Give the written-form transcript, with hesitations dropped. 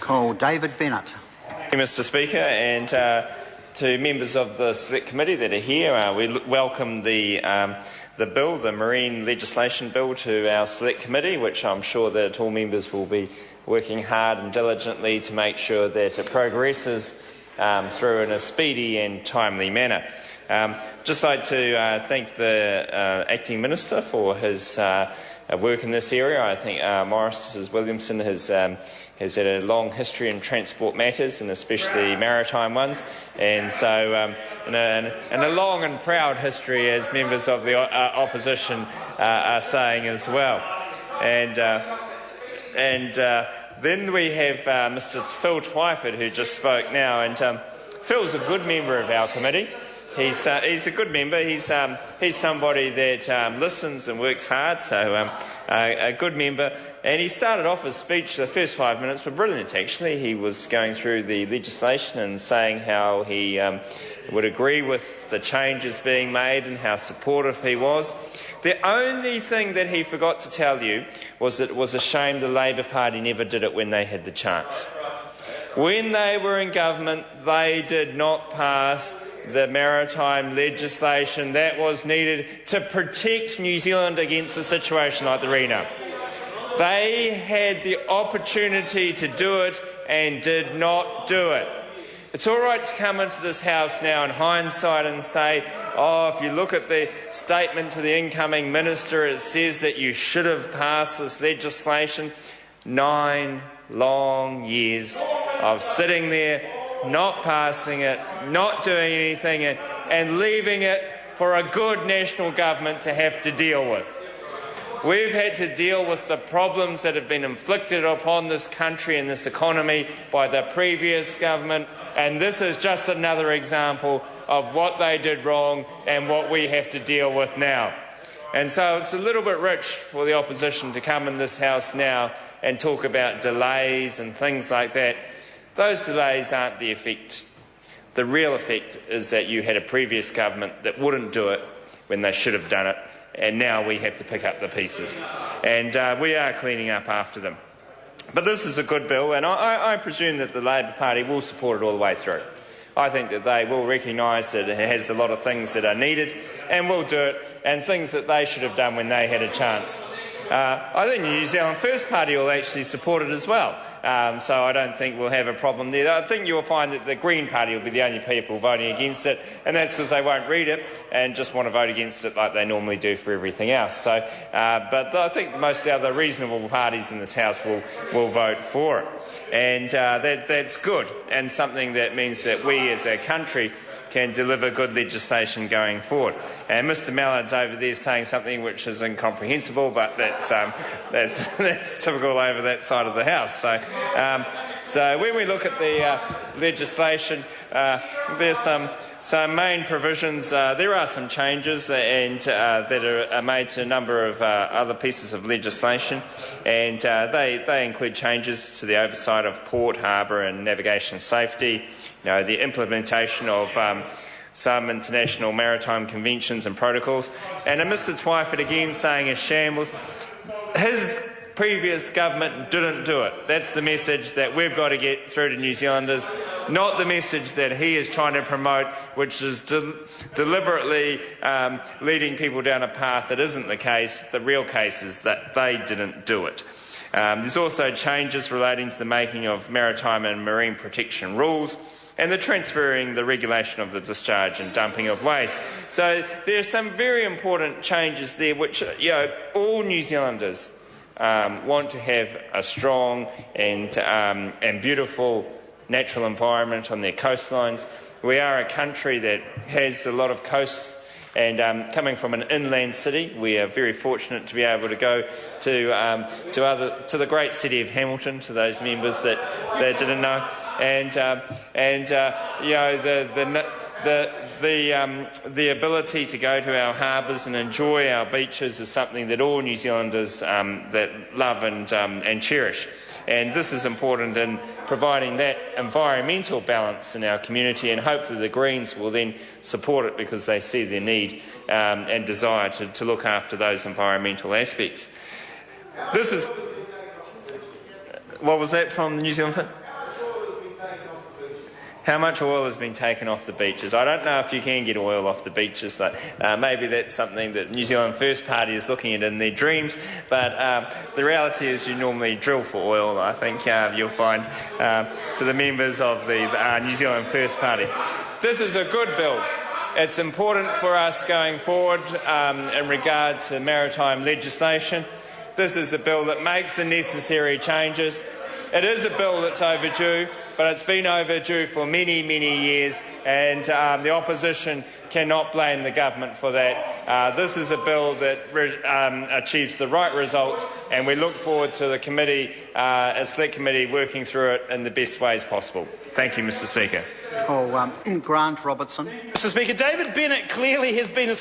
Call David Bennett. Thank you, Mr Speaker, and to members of the Select Committee that are here, we welcome the bill, the Marine Legislation Bill, to our Select Committee, which I'm sure that all members will be working hard and diligently to make sure that it progresses through in a speedy and timely manner. Just like to thank the Acting Minister for his work in this area. I think Maurice Williamson has had a long history in transport matters, and especially maritime ones, and so and a long and proud history, as members of the opposition are saying as well. And then we have Mr Phil Twyford, who just spoke now, and Phil's a good member of our committee. He's a good member. He's somebody that listens and works hard, so a good member. And he started off his speech, the first 5 minutes were brilliant actually. He was going through the legislation and saying how he would agree with the changes being made and how supportive he was. The only thing that he forgot to tell you was that it was a shame the Labour Party never did it when they had the chance. When they were in government, they did not pass the maritime legislation that was needed to protect New Zealand against a situation like the Reno. They had the opportunity to do it and did not do it. It's all right to come into this House now in hindsight and say, oh, if you look at the statement to the incoming minister, it says that you should have passed this legislation. 9 long years of sitting there, not passing it, not doing anything, and leaving it for a good national government to have to deal with. We've had to deal with the problems that have been inflicted upon this country and this economy by the previous government, and this is just another example of what they did wrong and what we have to deal with now. And so it's a little bit rich for the opposition to come in this House now and talk about delays and things like that. Those delays aren't the effect. The real effect is that you had a previous government that wouldn't do it when they should have done it, and now we have to pick up the pieces. And we are cleaning up after them. But this is a good bill, and I presume that the Labour Party will support it all the way through. I think that they will recognise that it has a lot of things that are needed and will do it, and things that they should have done when they had a chance. I think the New Zealand First Party will actually support it as well, so I don't think we'll have a problem there. I think you'll find that the Green Party will be the only people voting against it, and that's because they won't read it and just want to vote against it like they normally do for everything else. So, but I think most of the other reasonable parties in this House will vote for it, and that's good, and something that means that we as a country can deliver good legislation going forward. And Mr Mallard's over there saying something which is incomprehensible, but that's typical over that side of the House. So when we look at the legislation, there's some main provisions. There are some changes and that are made to a number of other pieces of legislation, and they include changes to the oversight of port, harbour and navigation safety, the implementation of some international maritime conventions and protocols. And Mr Twyford again saying a shambles. His previous government didn't do it. That's the message that we've got to get through to New Zealanders, not the message that he is trying to promote, which is deliberately leading people down a path that isn't the case. The real case is that they didn't do it. There's also changes relating to the making of maritime and marine protection rules, and the transferring the regulation of the discharge and dumping of waste. So there are some very important changes there which all New Zealanders want to have a strong and beautiful natural environment on their coastlines. We are a country that has a lot of coasts, and coming from an inland city, we are very fortunate to be able to go to the great city of Hamilton, to those members that didn't know, and the ability to go to our harbours and enjoy our beaches is something that all New Zealanders that love and cherish. And this is important in providing that environmental balance in our community, and hopefully the Greens will then support it because they see their need and desire to look after those environmental aspects. This is... What was that from the New Zealand? How much oil has been taken off the beaches? I don't know if you can get oil off the beaches. Maybe that's something that New Zealand First Party is looking at in their dreams, but the reality is you normally drill for oil, I think you'll find, to the members of the New Zealand First Party. This is a good bill. It's important for us going forward in regard to maritime legislation. This is a bill that makes the necessary changes. It is a bill that's overdue, but it's been overdue for many, many years, and the opposition cannot blame the government for that. This is a bill that achieves the right results, and we look forward to the committee, a select committee, working through it in the best ways possible. Thank you, Mr Speaker. Grant Robertson. Mr Speaker, David Bennett clearly has been